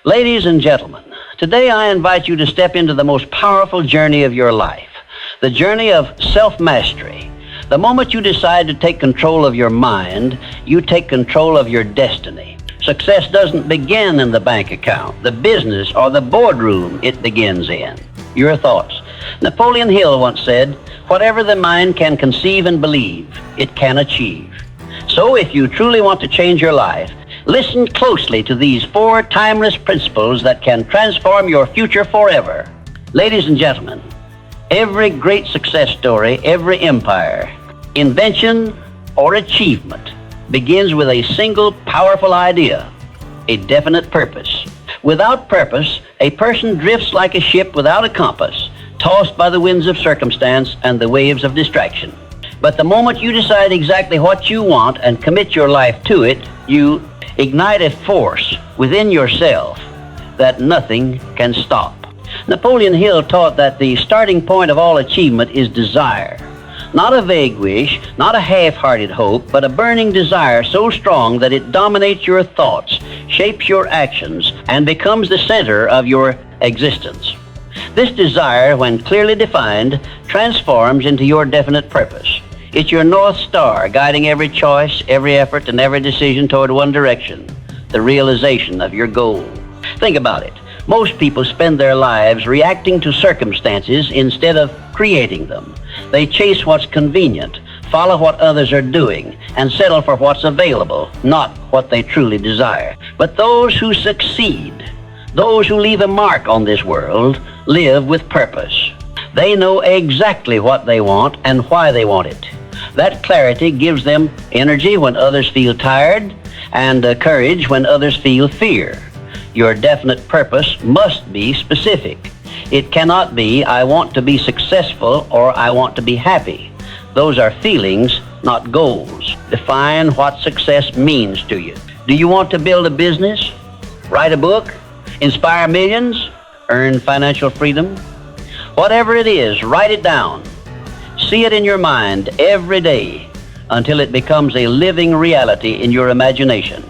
Ladies and gentlemen, today I invite you to step into the most powerful journey of your life, the journey of self-mastery. The moment you decide to take control of your mind, you take control of your destiny. Success doesn't begin in the bank account, the business, or the boardroom. It begins in your thoughts. Napoleon Hill once said, "Whatever the mind can conceive and believe, it can achieve." So if you truly want to change your life, listen closely to these 4 timeless principles that can transform your future forever. Ladies and gentlemen, every great success story, every empire, invention, or achievement begins with a single powerful idea, a definite purpose. Without purpose, a person drifts like a ship without a compass, tossed by the winds of circumstance and the waves of distraction. But the moment you decide exactly what you want and commit your life to it, you ignite a force within yourself that nothing can stop. Napoleon Hill taught that the starting point of all achievement is desire. Not a vague wish, not a half-hearted hope, but a burning desire so strong that it dominates your thoughts, shapes your actions, and becomes the center of your existence. This desire, when clearly defined, transforms into your definite purpose. It's your North Star, guiding every choice, every effort, and every decision toward one direction, the realization of your goal. Think about it. Most people spend their lives reacting to circumstances instead of creating them. They chase what's convenient, follow what others are doing, and settle for what's available, not what they truly desire. But those who succeed, those who leave a mark on this world, live with purpose. They know exactly what they want and why they want it. That clarity gives them energy when others feel tired, and courage when others feel fear. Your definite purpose must be specific. It cannot be, "I want to be successful" or "I want to be happy." Those are feelings, not goals. Define what success means to you. Do you want to build a business, write a book, inspire millions, earn financial freedom? Whatever it is, write it down. See it in your mind every day until it becomes a living reality in your imagination.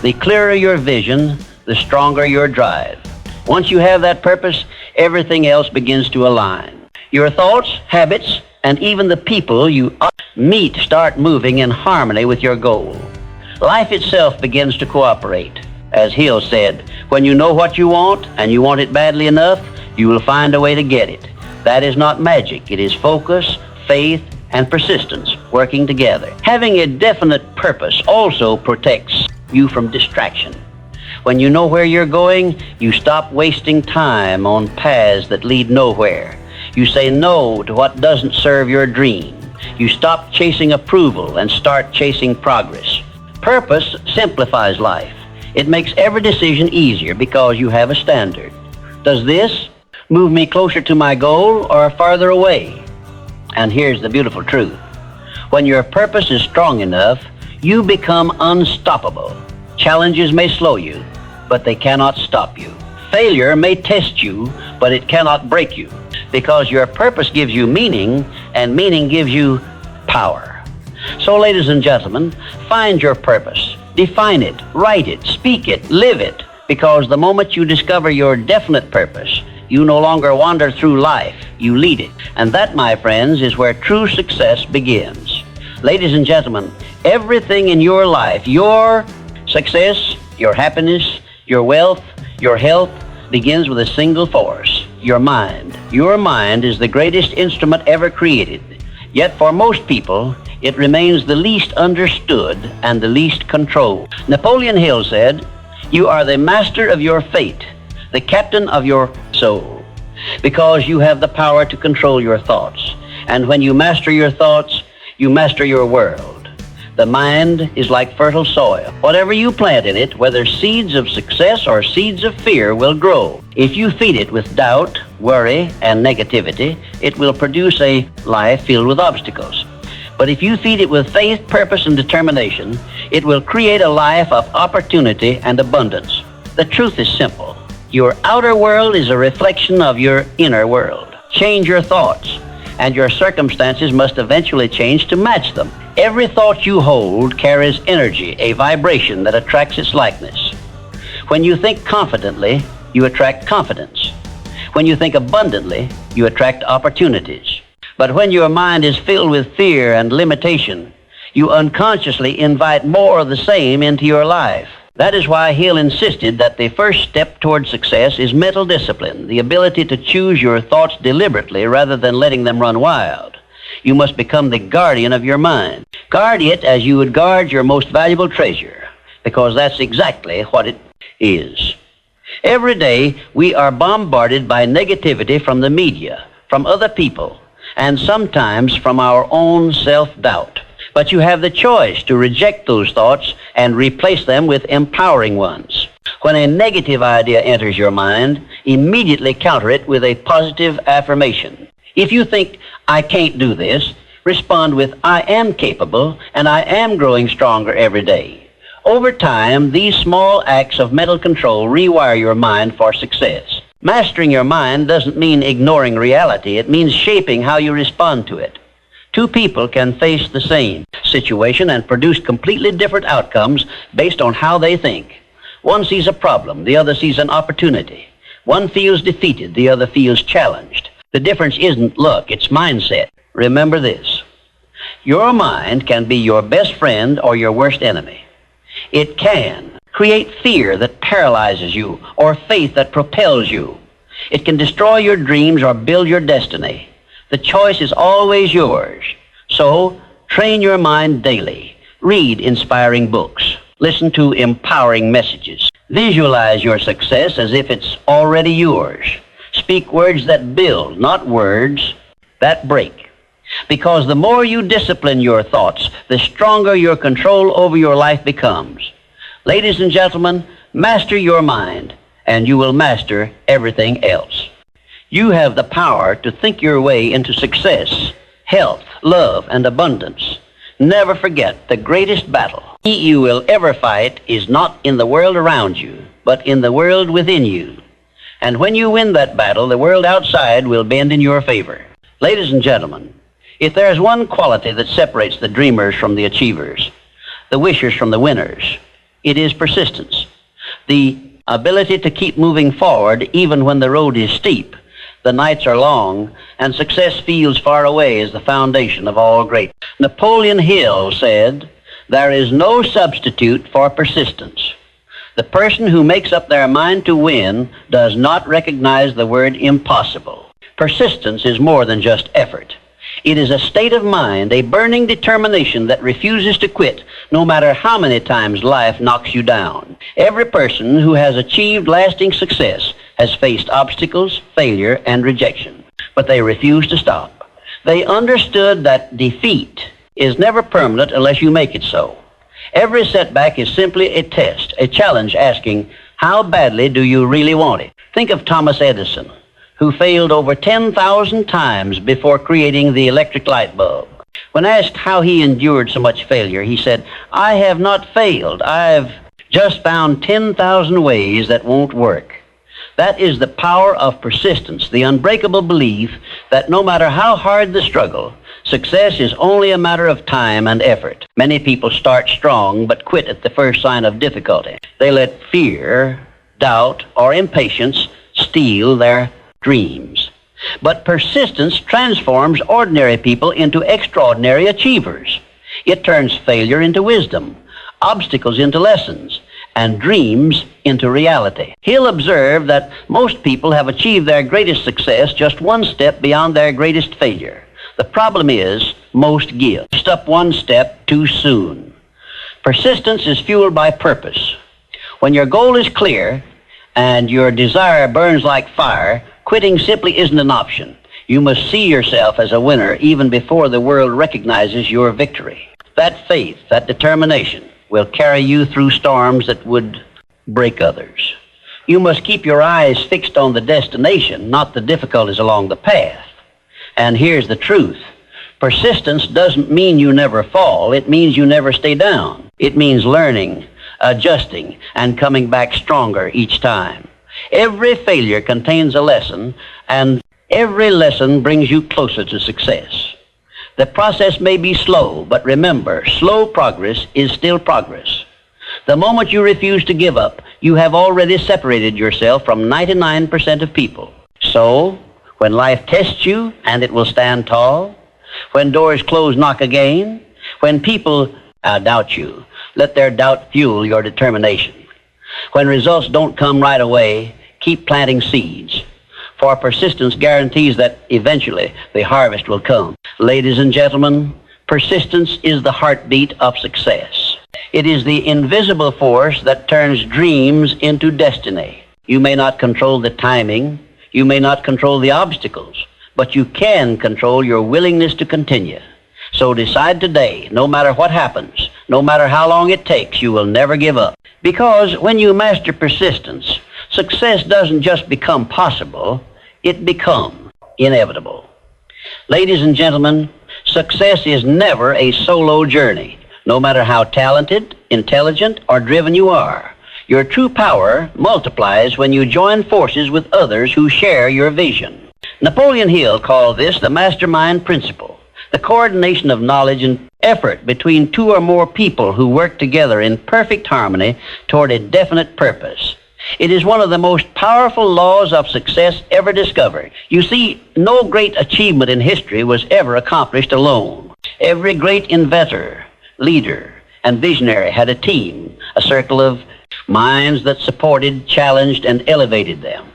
The clearer your vision, the stronger your drive. Once you have that purpose, everything else begins to align. Your thoughts, habits, and even the people you meet start moving in harmony with your goal. Life itself begins to cooperate. As Hill said, when you know what you want and you want it badly enough, you will find a way to get it. That is not magic. It is focus, faith, and persistence working together. Having a definite purpose also protects you from distraction. When you know where you're going, you stop wasting time on paths that lead nowhere. You say no to what doesn't serve your dream. You stop chasing approval and start chasing progress. Purpose simplifies life. It makes every decision easier because you have a standard. Does this move me closer to my goal or farther away? And here's the beautiful truth. When your purpose is strong enough, you become unstoppable. Challenges may slow you, but they cannot stop you. Failure may test you, but it cannot break you, because your purpose gives you meaning, and meaning gives you power. So, ladies and gentlemen, find your purpose. Define it, write it, speak it, live it, because the moment you discover your definite purpose, you no longer wander through life, you lead it. And that, my friends, is where true success begins. Ladies and gentlemen, everything in your life, your success, your happiness, your wealth, your health, begins with a single force, your mind. Your mind is the greatest instrument ever created. Yet for most people, it remains the least understood and the least controlled. Napoleon Hill said, "You are the master of your fate, the captain of your soul, because you have the power to control your thoughts. And when you master your thoughts, you master your world. The mind is like fertile soil. Whatever you plant in it, whether seeds of success or seeds of fear, will grow. If you feed it with doubt, worry, and negativity, it will produce a life filled with obstacles. But if you feed it with faith, purpose, and determination, it will create a life of opportunity and abundance." The truth is simple. Your outer world is a reflection of your inner world. Change your thoughts, and your circumstances must eventually change to match them. Every thought you hold carries energy, a vibration that attracts its likeness. When you think confidently, you attract confidence. When you think abundantly, you attract opportunities. But when your mind is filled with fear and limitation, you unconsciously invite more of the same into your life. That is why Hill insisted that the first step toward success is mental discipline, the ability to choose your thoughts deliberately rather than letting them run wild. You must become the guardian of your mind. Guard it as you would guard your most valuable treasure, because that's exactly what it is. Every day, we are bombarded by negativity from the media, from other people, and sometimes from our own self-doubt. But you have the choice to reject those thoughts and replace them with empowering ones. When a negative idea enters your mind, immediately counter it with a positive affirmation. If you think, "I can't do this," respond with, "I am capable and I am growing stronger every day." Over time, these small acts of mental control rewire your mind for success. Mastering your mind doesn't mean ignoring reality. It means shaping how you respond to it. Two people can face the same situation and produce completely different outcomes based on how they think. One sees a problem, the other sees an opportunity. One feels defeated, the other feels challenged. The difference isn't luck, it's mindset. Remember this: your mind can be your best friend or your worst enemy. It can create fear that paralyzes you or faith that propels you. It can destroy your dreams or build your destiny. The choice is always yours. So, train your mind daily. Read inspiring books. Listen to empowering messages. Visualize your success as if it's already yours. Speak words that build, not words that break. Because the more you discipline your thoughts, the stronger your control over your life becomes. Ladies and gentlemen, master your mind, and you will master everything else. You have the power to think your way into success, health, love, and abundance. Never forget, the greatest battle you will ever fight is not in the world around you, but in the world within you. And when you win that battle, the world outside will bend in your favor. Ladies and gentlemen, if there's one quality that separates the dreamers from the achievers, the wishers from the winners, it is persistence. The ability to keep moving forward even when the road is steep, the nights are long, and success feels far away is the foundation of all greatness. Napoleon Hill said, "There is no substitute for persistence." The person who makes up their mind to win does not recognize the word impossible. Persistence is more than just effort. It is a state of mind, a burning determination that refuses to quit no matter how many times life knocks you down. Every person who has achieved lasting success has faced obstacles, failure, and rejection, but they refuse to stop. They understood that defeat is never permanent unless you make it so. Every setback is simply a test, a challenge asking, how badly do you really want it? Think of Thomas Edison, who failed over 10,000 times before creating the electric light bulb. When asked how he endured so much failure, he said, "I have not failed. I've just found 10,000 ways that won't work." That is the power of persistence, the unbreakable belief that no matter how hard the struggle, success is only a matter of time and effort. Many people start strong but quit at the first sign of difficulty. They let fear, doubt, or impatience steal their dreams. But persistence transforms ordinary people into extraordinary achievers. It turns failure into wisdom, obstacles into lessons, and dreams into reality. He'll observe that most people have achieved their greatest success just one step beyond their greatest failure. The problem is, most give just up one step too soon. Persistence is fueled by purpose. When your goal is clear and your desire burns like fire, quitting simply isn't an option. You must see yourself as a winner even before the world recognizes your victory. That faith, that determination, will carry you through storms that would break others. You must keep your eyes fixed on the destination, not the difficulties along the path. And here's the truth. Persistence doesn't mean you never fall. It means you never stay down. It means learning, adjusting, and coming back stronger each time. Every failure contains a lesson, and every lesson brings you closer to success. The process may be slow, but remember, slow progress is still progress. The moment you refuse to give up, you have already separated yourself from 99% of people. So, when life tests you, and it will stand tall, when doors close, knock again, when people doubt you, let their doubt fuel your determination. When results don't come right away, keep planting seeds, for persistence guarantees that eventually the harvest will come. Ladies and gentlemen, persistence is the heartbeat of success. It is the invisible force that turns dreams into destiny. You may not control the timing, you may not control the obstacles, but you can control your willingness to continue. So decide today, no matter what happens, no matter how long it takes, you will never give up. Because when you master persistence, success doesn't just become possible, it becomes inevitable. Ladies and gentlemen, success is never a solo journey. No matter how talented, intelligent, or driven you are, your true power multiplies when you join forces with others who share your vision. Napoleon Hill called this the Mastermind Principle, the coordination of knowledge and effort between two or more people who work together in perfect harmony toward a definite purpose. It is one of the most powerful laws of success ever discovered. You see, no great achievement in history was ever accomplished alone. Every great inventor, leader, and visionary had a team, a circle of minds that supported, challenged, and elevated them.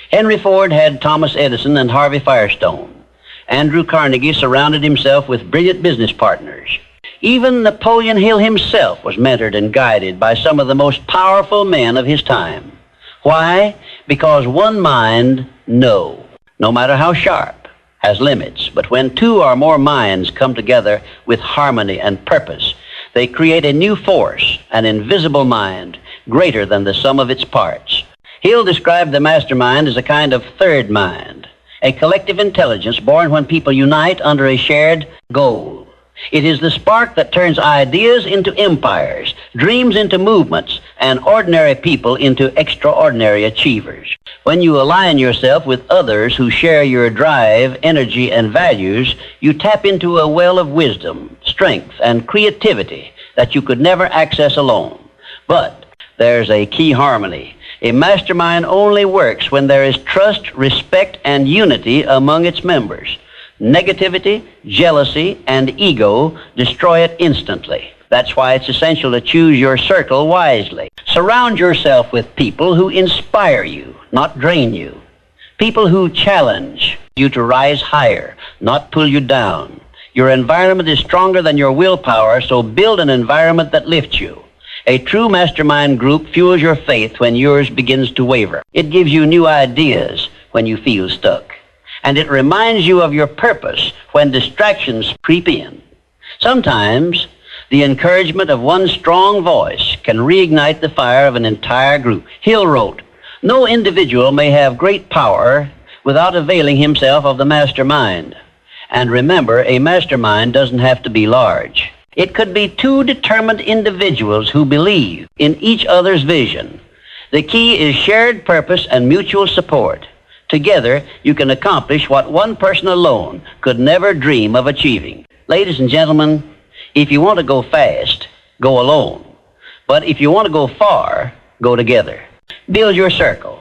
Henry Ford had Thomas Edison and Harvey Firestone. Andrew Carnegie surrounded himself with brilliant business partners. Even Napoleon Hill himself was mentored and guided by some of the most powerful men of his time. Why? Because one mind, no matter how sharp, has limits. But when two or more minds come together with harmony and purpose, they create a new force, an invisible mind, greater than the sum of its parts. Hill described the mastermind as a kind of third mind, a collective intelligence born when people unite under a shared goal. It is the spark that turns ideas into empires, dreams into movements, and ordinary people into extraordinary achievers. When you align yourself with others who share your drive, energy, and values, you tap into a well of wisdom, strength, and creativity that you could never access alone. But there's a key harmony. A mastermind only works when there is trust, respect, and unity among its members. Negativity, jealousy, and ego destroy it instantly. That's why it's essential to choose your circle wisely. Surround yourself with people who inspire you, not drain you. People who challenge you to rise higher, not pull you down. Your environment is stronger than your willpower, so build an environment that lifts you. A true mastermind group fuels your faith when yours begins to waver. It gives you new ideas when you feel stuck. And it reminds you of your purpose when distractions creep in. Sometimes, the encouragement of one strong voice can reignite the fire of an entire group. Hill wrote, "No individual may have great power without availing himself of the mastermind." And remember, a mastermind doesn't have to be large. It could be two determined individuals who believe in each other's vision. The key is shared purpose and mutual support. Together, you can accomplish what one person alone could never dream of achieving. Ladies and gentlemen, if you want to go fast, go alone. But if you want to go far, go together. Build your circle.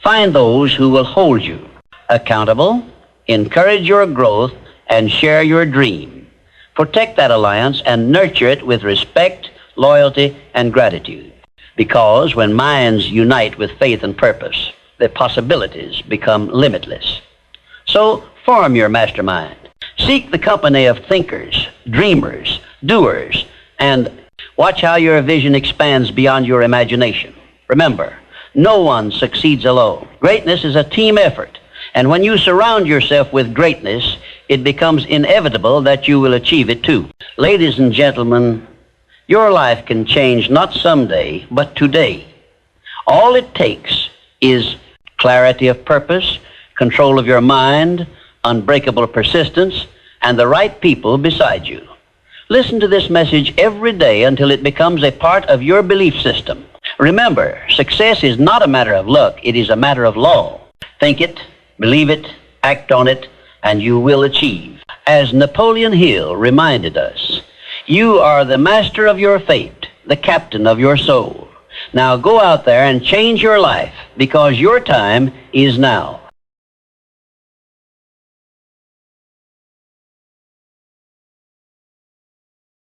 Find those who will hold you accountable, encourage your growth, and share your dream. Protect that alliance and nurture it with respect, loyalty, and gratitude. Because when minds unite with faith and purpose, the possibilities become limitless. So form your mastermind. Seek the company of thinkers, dreamers, doers, and watch how your vision expands beyond your imagination. Remember, no one succeeds alone. Greatness is a team effort. And when you surround yourself with greatness, it becomes inevitable that you will achieve it too. Ladies and gentlemen, your life can change not someday, but today. All it takes is clarity of purpose, control of your mind, unbreakable persistence, and the right people beside you. Listen to this message every day until it becomes a part of your belief system. Remember, success is not a matter of luck, it is a matter of law. Think it, believe it, act on it, and you will achieve. As Napoleon Hill reminded us, you are the master of your fate, the captain of your soul. Now go out there and change your life, because your time is now.